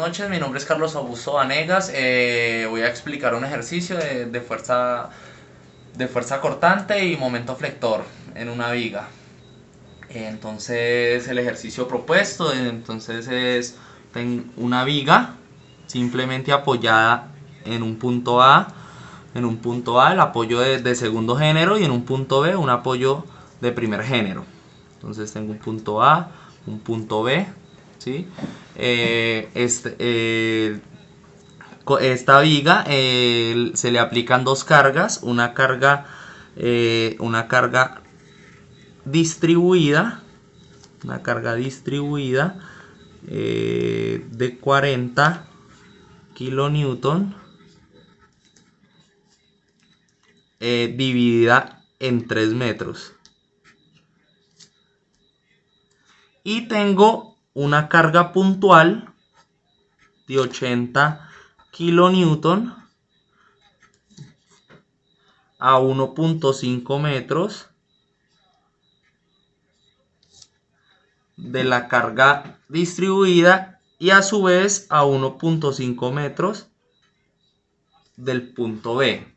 Buenas noches, mi nombre es Carlos Augusto Vanegas. Voy a explicar un ejercicio de fuerza cortante y momento flector en una viga. Entonces, el ejercicio propuesto es una viga simplemente apoyada en un punto A, el apoyo de segundo género, y en un punto B un apoyo de primer género. Entonces tengo un punto A, un punto B, ¿sí? Esta viga se le aplican dos cargas, una carga distribuida, de 40 kilonewton, dividida en 3 metros. Y tengo una carga puntual de 80 kilonewton a 1.5 metros de la carga distribuida, y a su vez a 1.5 metros del punto B.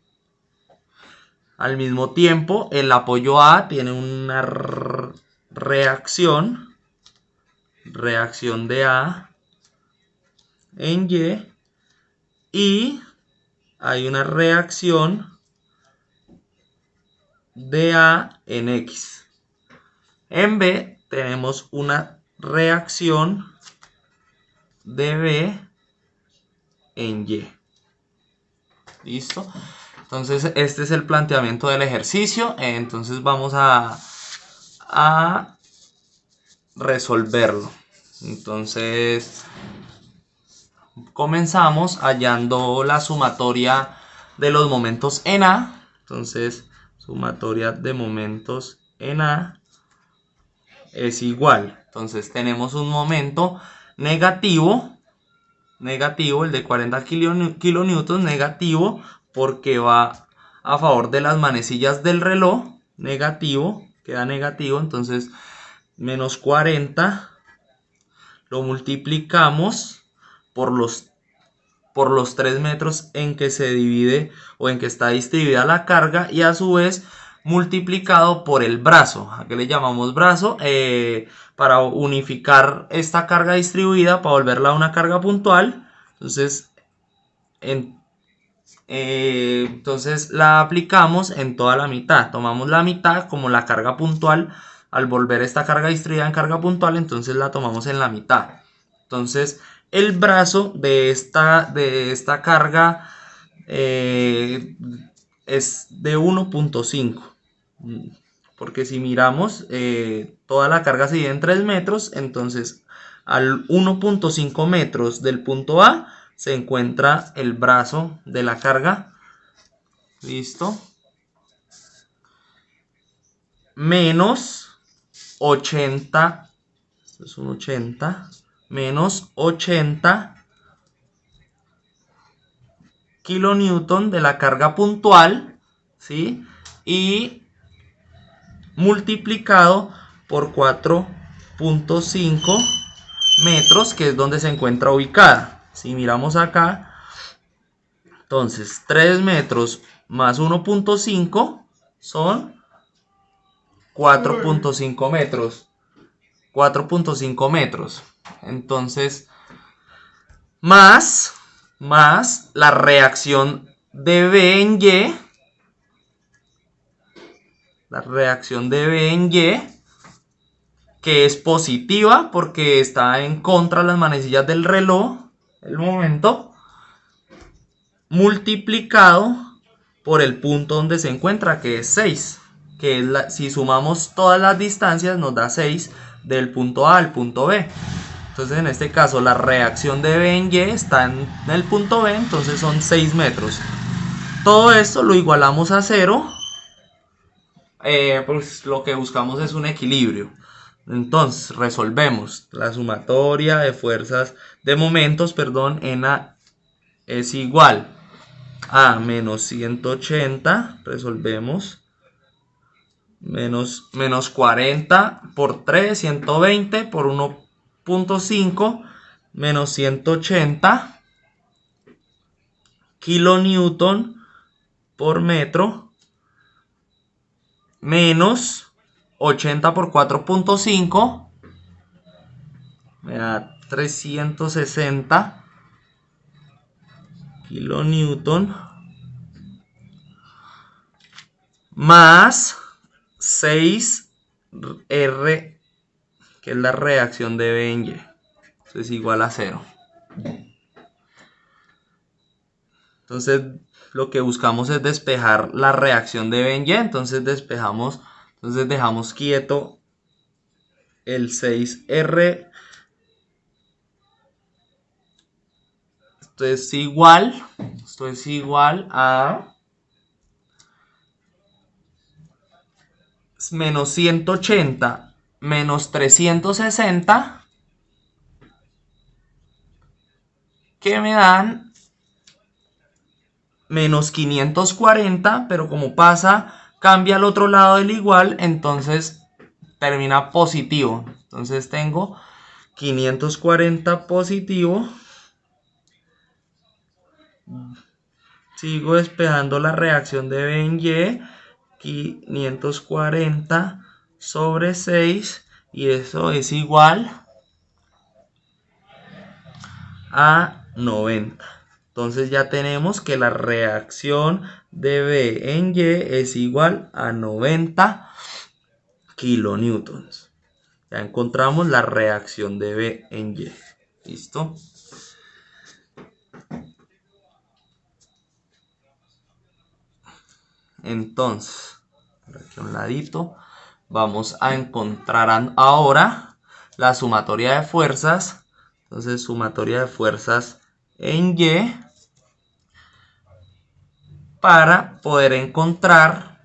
Al mismo tiempo, el apoyo A tiene una reacción de A en y hay una reacción de A en X. En B tenemos una reacción de B en Y. ¿Listo? Entonces este es el planteamiento del ejercicio. Entonces vamos a resolverlo. Entonces comenzamos hallando la sumatoria de los momentos en A. Entonces sumatoria de momentos en A es igual. Entonces tenemos un momento negativo, el de 40 kilonewtons, negativo, porque va a favor de las manecillas del reloj, negativo, queda negativo. Entonces menos 40 lo multiplicamos por los 3 metros en que se divide o en que está distribuida la carga, y a su vez multiplicado por el brazo. ¿A qué le llamamos brazo? Para unificar esta carga distribuida, para volverla a una carga puntual. Entonces la aplicamos en toda la mitad. Tomamos la mitad como la carga puntual. Al volver esta carga distribuida en carga puntual, entonces la tomamos en la mitad. Entonces el brazo de esta carga es de 1.5, porque si miramos, toda la carga se divide en 3 metros. Entonces al 1.5 metros del punto A se encuentra el brazo de la carga. Listo. Menos 80, esto es un 80, menos 80 kilonewton de la carga puntual, ¿sí? Y multiplicado por 4.5 metros, que es donde se encuentra ubicada. Si miramos acá, entonces 3 metros más 1.5 son 4.5 metros. 4.5 metros. Entonces, más la reacción de B en Y. La reacción de B en Y, que es positiva porque está en contra de las manecillas del reloj, el momento, multiplicado por el punto donde se encuentra, que es 6. Que es si sumamos todas las distancias nos da 6 del punto A al punto B. Entonces en este caso la reacción de B en Y está en el punto B, entonces son 6 metros. Todo esto lo igualamos a 0, pues lo que buscamos es un equilibrio. Entonces resolvemos la sumatoria de fuerzas, de momentos, perdón, en A es igual a menos 180, resolvemos, menos 40 por 3, 120 por 1.5, menos 180 kilonewton por metro menos 80 por 4.5 me da 360 kilonewton más 6R, que es la reacción de B en Y. Eso es igual a 0. Entonces lo que buscamos es despejar la reacción de B en Y. Entonces dejamos quieto el 6R. Esto es igual a menos 180 menos 360, que me dan menos 540, pero como cambia al otro lado del igual, entonces termina positivo. Entonces tengo 540 positivo. Sigo despejando la reacción de B en Y. 540 sobre 6, y eso es igual a 90. Entonces ya tenemos que la reacción de B en Y es igual a 90 kilonewtons. Ya encontramos la reacción de B en Y. ¿Listo? Entonces, por aquí a un ladito, vamos a encontrar ahora la sumatoria de fuerzas. Entonces, sumatoria de fuerzas en Y, para poder encontrar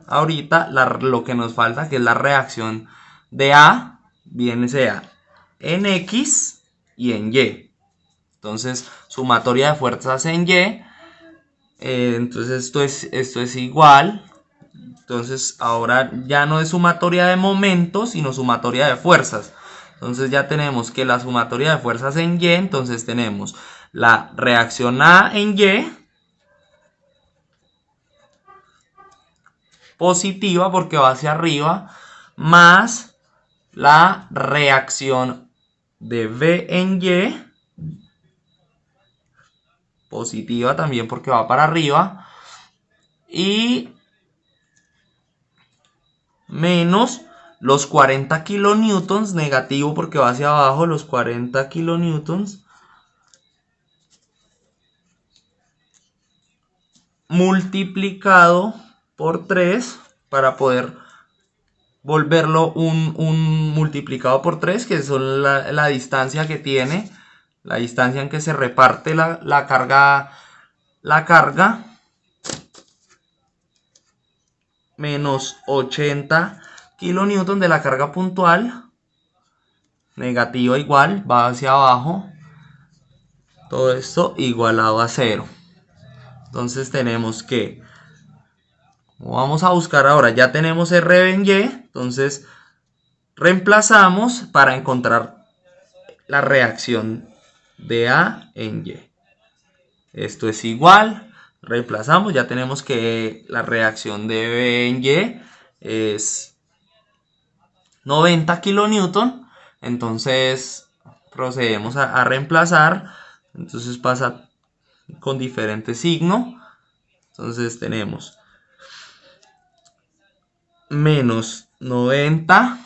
ahorita lo que nos falta, que es la reacción de A, bien sea en X y en Y. Entonces, sumatoria de fuerzas en Y. Entonces esto es igual. Entonces ahora ya no es sumatoria de momentos, sino sumatoria de fuerzas. Entonces ya tenemos que la sumatoria de fuerzas en Y, entonces tenemos la reacción A en Y, positiva porque va hacia arriba, más la reacción de B en Y, positiva también porque va para arriba, y menos los 40 kilonewtons, negativo porque va hacia abajo, los 40 kilonewtons, multiplicado por 3 para poder volverlo un multiplicado por 3, que son la distancia que tiene, la distancia en que se reparte la carga, menos 80 kilonewton de la carga puntual, negativa igual, va hacia abajo, todo esto igualado a 0. Entonces tenemos que, vamos a buscar ahora, ya tenemos R en Y, entonces reemplazamos para encontrar la reacción de A en Y. Esto es igual, reemplazamos, ya tenemos que la reacción de B en Y es 90 kilonewton, entonces procedemos a reemplazar, entonces pasa con diferente signo, entonces tenemos menos 90,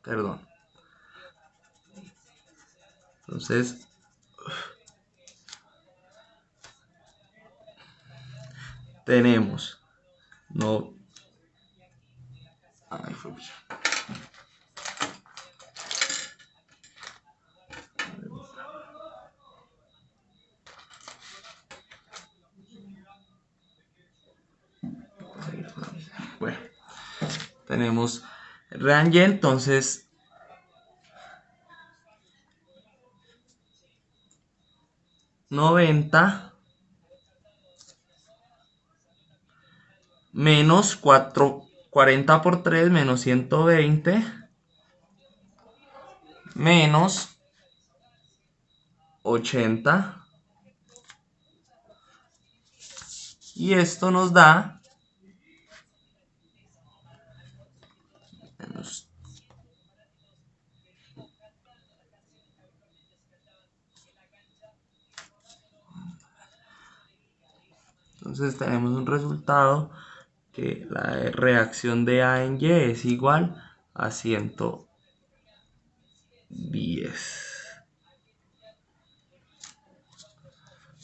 perdón, entonces tenemos no, bueno, tenemos range, entonces $90 menos 40 por 3 menos 120 menos 80. Y esto nos da entonces tenemos un resultado que la reacción de A en Y es igual a 110.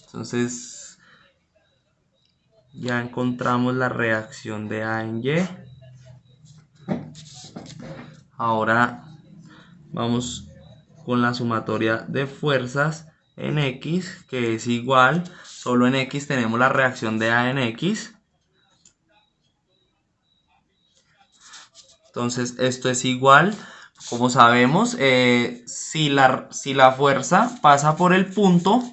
Entonces ya encontramos la reacción de A en Y. Ahora vamos con la sumatoria de fuerzas en X, que es igual, solo en X tenemos la reacción de A en X. Entonces esto es igual, como sabemos, si la fuerza pasa por el punto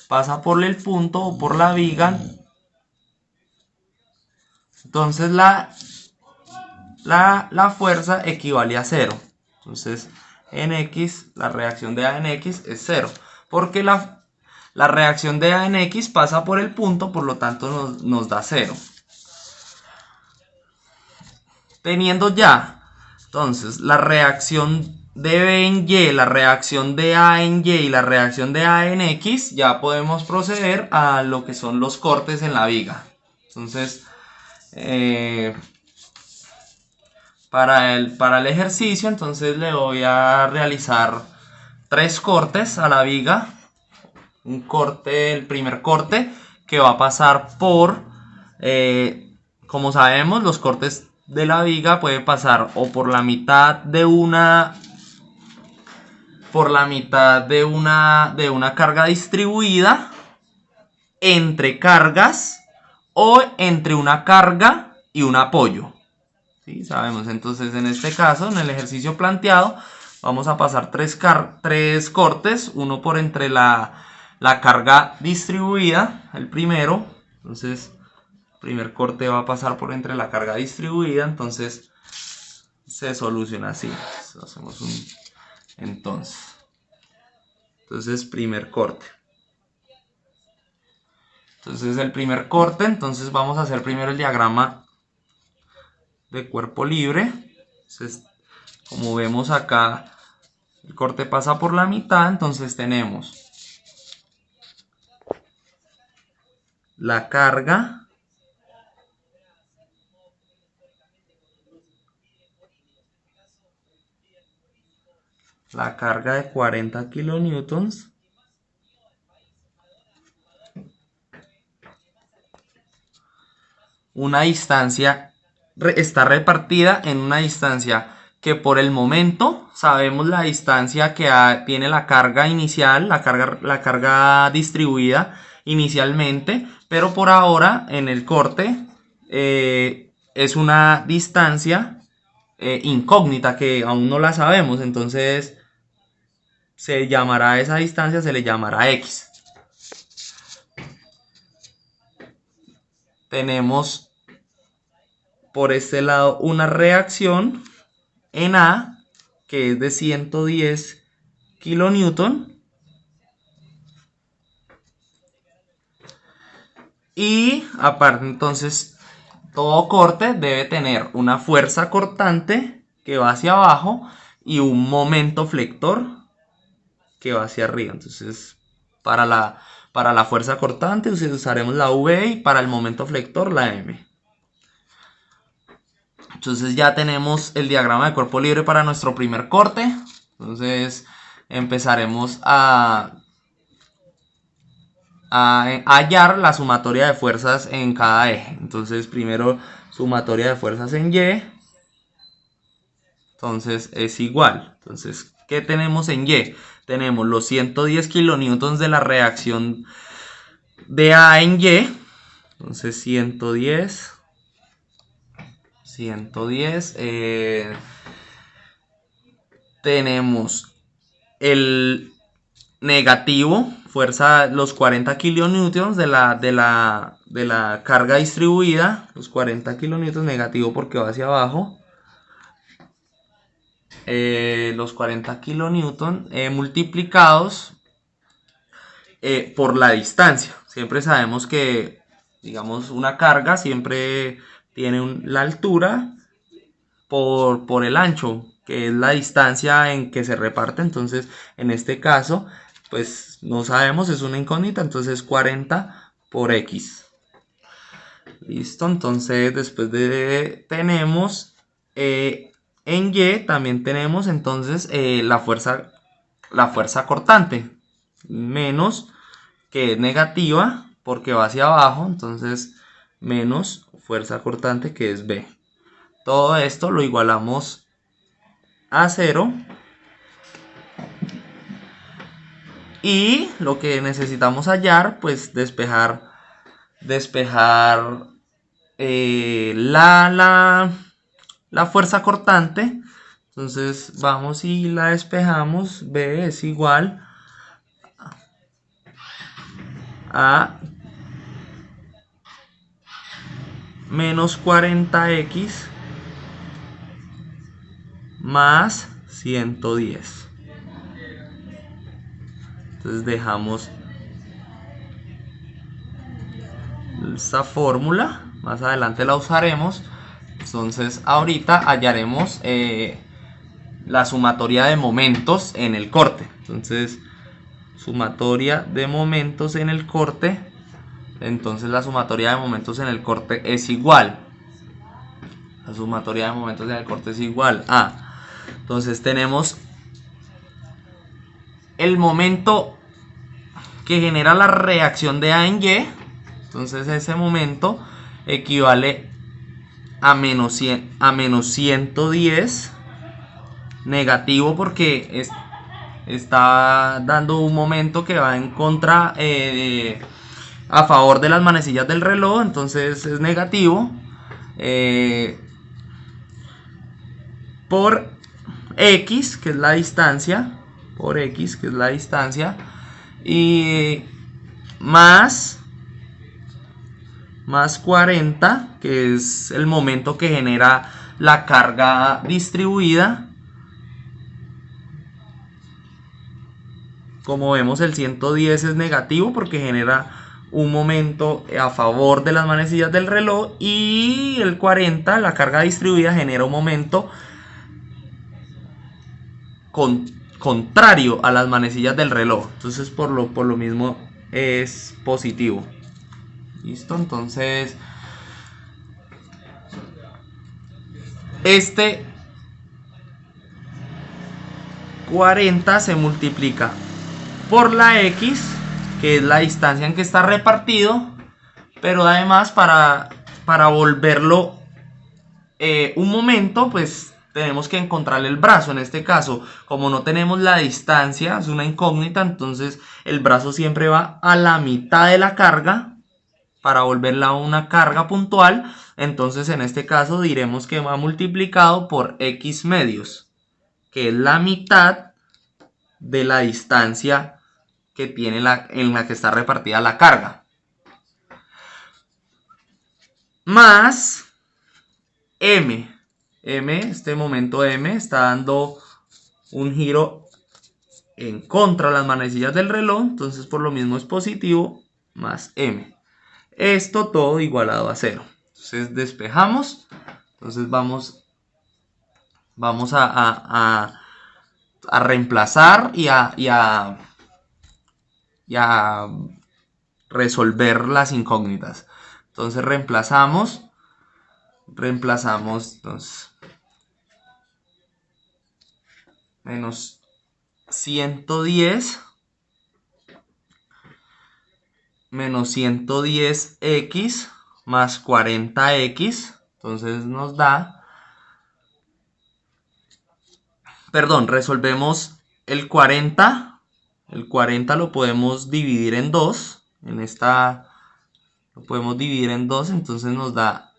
o por la viga, entonces la fuerza equivale a 0. Entonces en X, la reacción de A en X es 0, porque la reacción de A en X pasa por el punto, por lo tanto nos da 0. Teniendo ya, entonces, la reacción de B en Y, la reacción de A en Y y la reacción de A en X, ya podemos proceder a lo que son los cortes en la viga. Entonces, para el ejercicio, entonces le voy a realizar 3 cortes a la viga. Un corte, el primer corte, que va a pasar por, como sabemos, los cortes de la viga puede pasar o por la mitad de una carga distribuida, entre cargas o entre una carga y un apoyo. ¿Sí? Sabemos, entonces en este caso, en el ejercicio planteado, vamos a pasar 3 cortes, uno por entre la carga distribuida, el primero. Entonces el primer corte va a pasar por entre la carga distribuida, entonces se soluciona así. Hacemos un entonces primer corte. Entonces el primer corte, entonces vamos a hacer primero el diagrama de cuerpo libre. Entonces, como vemos acá, el corte pasa por la mitad, entonces tenemos la carga de 40 kilonewtons una distancia está repartida en una distancia que por el momento sabemos la distancia que tiene la carga inicial, la carga distribuida inicialmente, pero por ahora en el corte es una distancia incógnita que aún no la sabemos, entonces se llamará esa distancia, se le llamará X. Tenemos por este lado una reacción en A que es de 110 kilonewton y aparte, entonces todo corte debe tener una fuerza cortante que va hacia abajo y un momento flector que va hacia arriba. Entonces para la fuerza cortante usaremos la V y para el momento flector la M. Entonces ya tenemos el diagrama de cuerpo libre para nuestro primer corte. Entonces empezaremos a hallar la sumatoria de fuerzas en cada eje. Entonces primero sumatoria de fuerzas en Y. Entonces es igual. Entonces, ¿qué tenemos en Y? Tenemos los 110 kilonewtons de la reacción de A en Y. Entonces 110. Tenemos el negativo, fuerza, los 40 kilonewtons de la carga distribuida, los 40 kilonewtons negativo porque va hacia abajo. los 40 kilonewton multiplicados por la distancia. Siempre sabemos que, digamos, una carga siempre tiene la altura por el ancho, que es la distancia en que se reparte. Entonces, en este caso, pues no sabemos, es una incógnita, entonces 40 por X. Listo, entonces después tenemos en Y también tenemos entonces la fuerza cortante, menos, que es negativa porque va hacia abajo, entonces menos fuerza cortante, que es B. Todo esto lo igualamos a 0 y lo que necesitamos hallar, pues despejar la fuerza cortante. Entonces vamos y la despejamos. B es igual a menos 40x más 110. Entonces dejamos esta fórmula, más adelante la usaremos. Entonces ahorita hallaremos la sumatoria de momentos en el corte. Entonces sumatoria de momentos en el corte. Entonces la sumatoria de momentos en el corte es igual. La sumatoria de momentos en el corte es igual a. Entonces tenemos el momento que genera la reacción de A en Y. Entonces ese momento equivale a menos 110 negativo, porque está dando un momento que va en contra, a favor de las manecillas del reloj, entonces es negativo, por X, que es la distancia, y más 40, que es el momento que genera la carga distribuida. Como vemos, el 110 es negativo porque genera un momento a favor de las manecillas del reloj, y el 40, la carga distribuida, genera un momento contrario a las manecillas del reloj. Entonces por lo mismo es positivo. Listo, entonces este 40 se multiplica por la X, que es la distancia en que está repartido, pero además para volverlo un momento, pues tenemos que encontrar el brazo. En este caso, como no tenemos la distancia, es una incógnita, entonces el brazo siempre va a la mitad de la carga para volverla una carga puntual. Entonces en este caso diremos que va multiplicado por X medios, que es la mitad de la distancia que tiene en la que está repartida la carga, más M. Este momento M está dando un giro en contra de las manecillas del reloj, entonces por lo mismo es positivo, más M. Esto todo igualado a 0. Entonces despejamos. Entonces vamos a reemplazar y a resolver las incógnitas. Entonces reemplazamos entonces menos 110 x más 40x. Entonces nos da, perdón, resolvemos el 40. El 40 lo podemos dividir en 2. Lo podemos dividir en 2, entonces nos da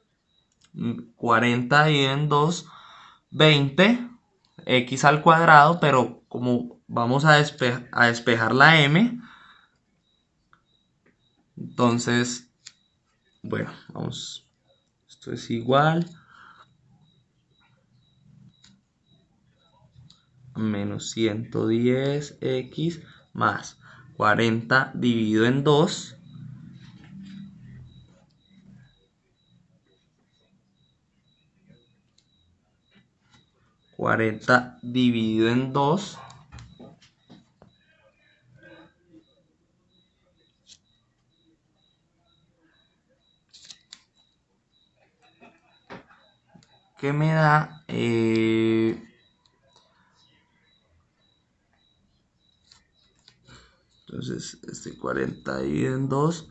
40 dividido en 2, 20 x al cuadrado, pero como vamos a despejar la m, entonces, bueno, vamos, esto es igual menos 110x más 40 dividido en 2. Cuarenta dividido en 2 que me da entonces este 40 dividido en 2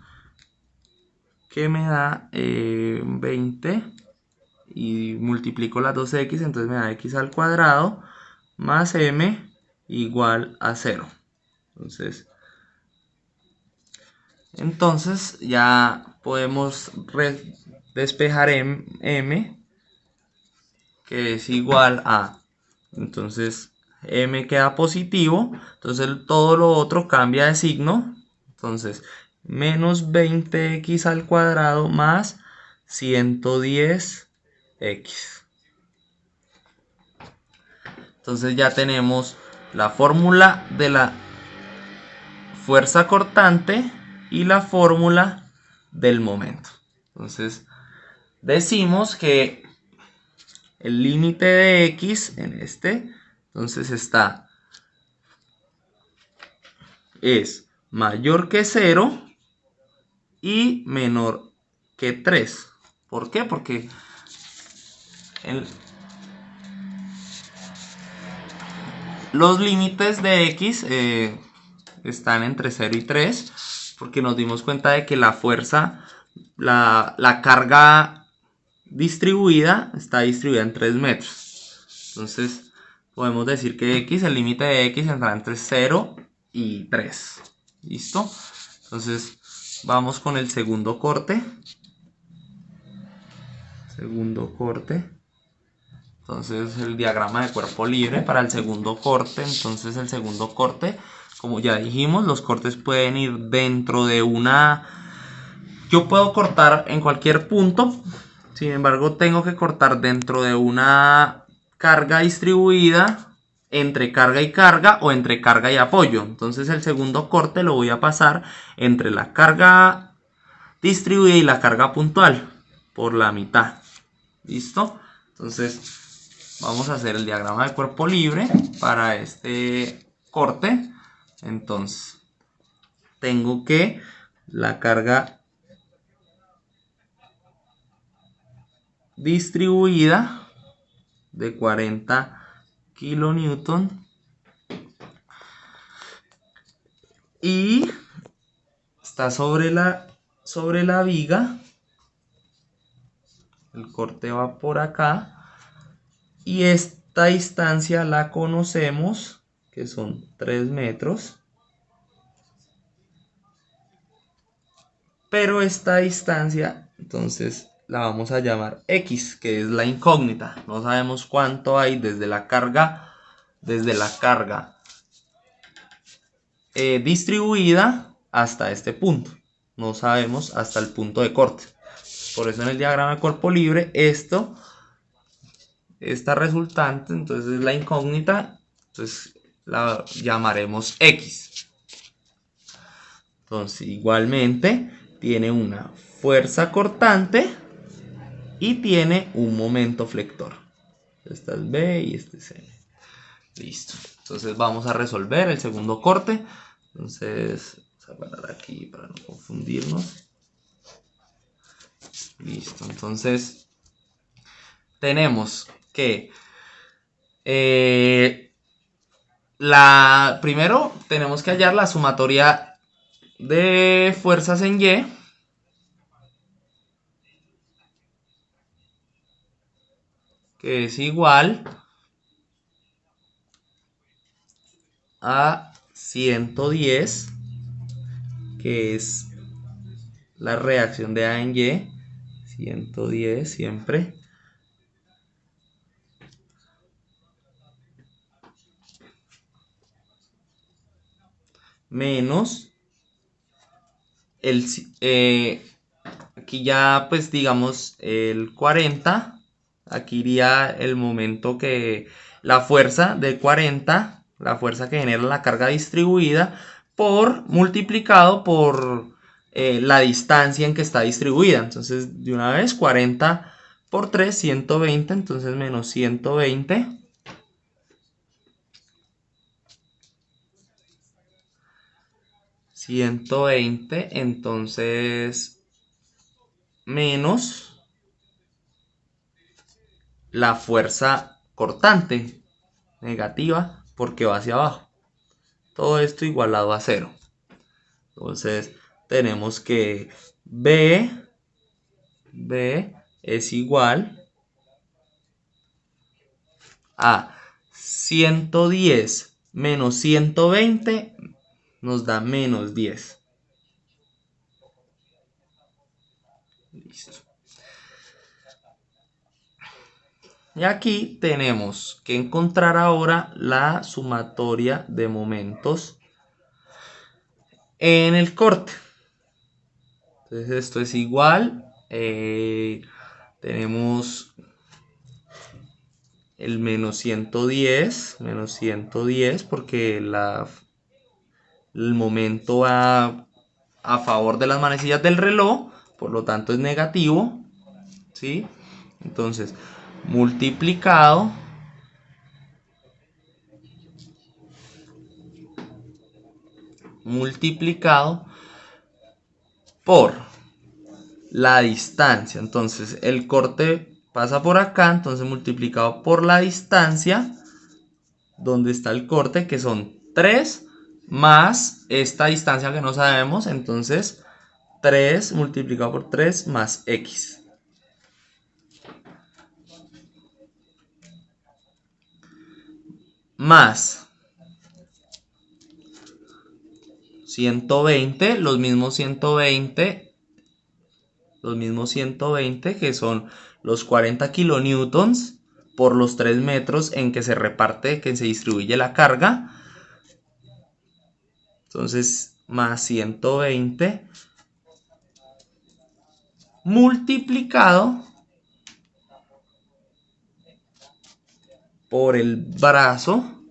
que me da 20 y multiplico las dos x, entonces me da x al cuadrado más m igual a 0. Entonces ya podemos despejar m, que es igual a, entonces m queda positivo, entonces todo lo otro cambia de signo, entonces menos 20x al cuadrado más 110x. Entonces ya tenemos la fórmula de la fuerza cortante y la fórmula del momento. Entonces decimos que el límite de x en entonces es mayor que 0 y menor que 3. ¿Por qué? Porque los límites de x están entre 0 y 3, porque nos dimos cuenta de que la fuerza, la carga distribuida está distribuida en 3 metros. Entonces podemos decir que x, el límite de x entra entre 0 y 3. ¿Listo? Entonces vamos con el segundo corte. Entonces el diagrama de cuerpo libre para el segundo corte. Entonces el segundo corte, como ya dijimos, los cortes pueden ir dentro de una... Yo puedo cortar en cualquier punto, sin embargo tengo que cortar dentro de una carga distribuida, entre carga y carga o entre carga y apoyo. Entonces el segundo corte lo voy a pasar entre la carga distribuida y la carga puntual por la mitad. ¿Listo? Entonces vamos a hacer el diagrama de cuerpo libre para este corte. Entonces tengo que la carga distribuida de 40 kilonewton y está sobre la viga. El corte va por acá y esta distancia la conocemos, que son 3 metros, pero esta distancia entonces la vamos a llamar x, que es la incógnita. No sabemos cuánto hay desde la carga distribuida hasta este punto. No sabemos hasta el punto de corte. Por eso en el diagrama de cuerpo libre esta resultante entonces es la incógnita, entonces la llamaremos x. Entonces igualmente tiene una fuerza cortante y tiene un momento flector. Esta es B y este es M. Listo. Entonces vamos a resolver el segundo corte. Entonces vamos a parar aquí para no confundirnos. Listo. Entonces tenemos que primero tenemos que hallar la sumatoria de fuerzas en Y. Que es igual a 110, que es la reacción de A en Y, 110 siempre, menos aquí ya pues digamos el 40 aquí iría el momento que la fuerza de 40, la fuerza que genera la carga distribuida, multiplicado por la distancia en que está distribuida. Entonces, de una vez, 40 por 3, 120, entonces menos 120. 120, entonces menos la fuerza cortante negativa porque va hacia abajo. Todo esto igualado a 0. Entonces tenemos que B es igual a 110 menos 120 nos da menos 10. Listo. Y aquí tenemos que encontrar ahora la sumatoria de momentos en el corte. Entonces esto es igual. Tenemos el menos 110 porque el momento va a favor de las manecillas del reloj, por lo tanto es negativo, ¿sí? Entonces, multiplicado por la distancia. Entonces, el corte pasa por acá, entonces multiplicado por la distancia donde está el corte, que son 3 más esta distancia que no sabemos, entonces 3 multiplicado por 3 más x. Más 120, los mismos 120 que son los 40 kilonewtons por los 3 metros en que se reparte, que se distribuye la carga. Entonces, más 120 multiplicado por el brazo.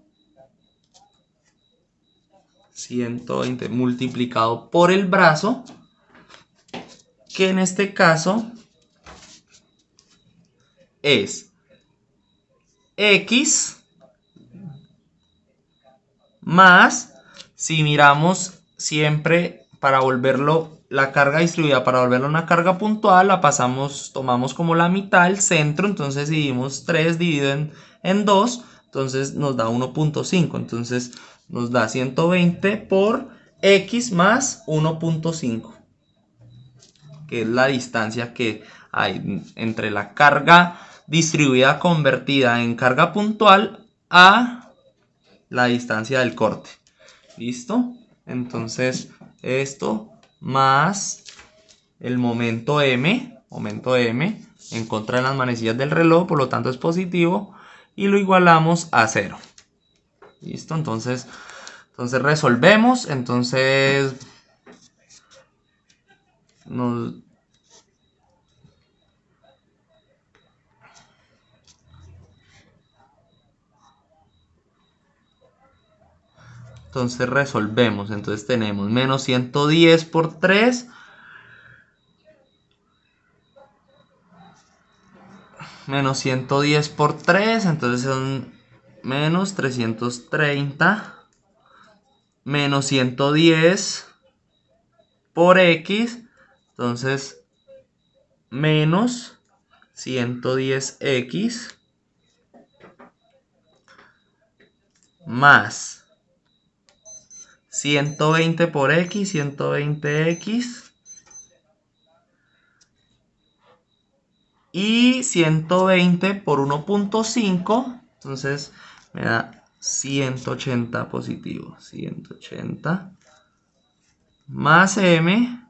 120 multiplicado por el brazo, que en este caso es x más, si miramos siempre para volverlo la carga distribuida, para volverlo una carga puntual, la pasamos, tomamos como la mitad, el centro, entonces dividimos 3 dividido en 2, entonces nos da 1.5, entonces nos da 120 por x más 1.5, que es la distancia que hay entre la carga distribuida convertida en carga puntual a la distancia del corte. ¿Listo? Entonces esto más el momento M en contra de las manecillas del reloj, por lo tanto es positivo, y lo igualamos a 0. ¿Listo? Entonces resolvemos. Entonces resolvemos. Entonces tenemos menos 110 por 3. Menos 110 por 3. Entonces son menos 330. Menos 110 por x. Entonces menos 110x más 120 por x, 120x y 120 por 1.5, entonces me da 180 positivo, 180 más m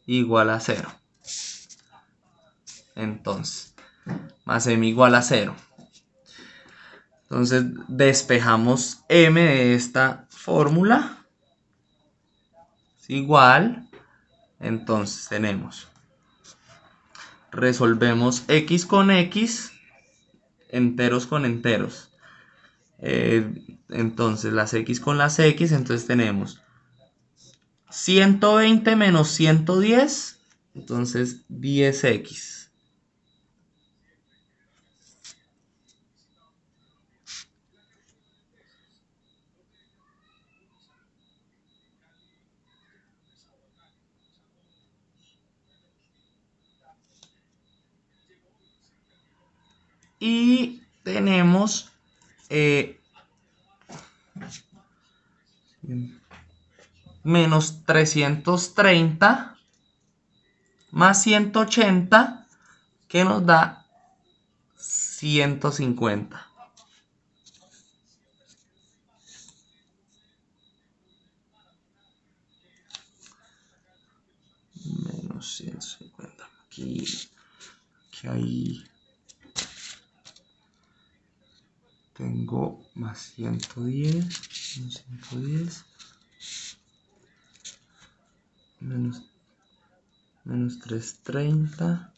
igual a 0. Entonces, más m igual a 0. Entonces despejamos m de esta fórmula. Es igual. Entonces tenemos. Resolvemos x con x. enteros con enteros. Entonces las x con las x, entonces tenemos 120 menos 110, entonces 10x. Y tenemos menos 330 más 180 que nos da 150. Menos 150. Aquí hay. Tengo más 110. Menos 110. Menos 330.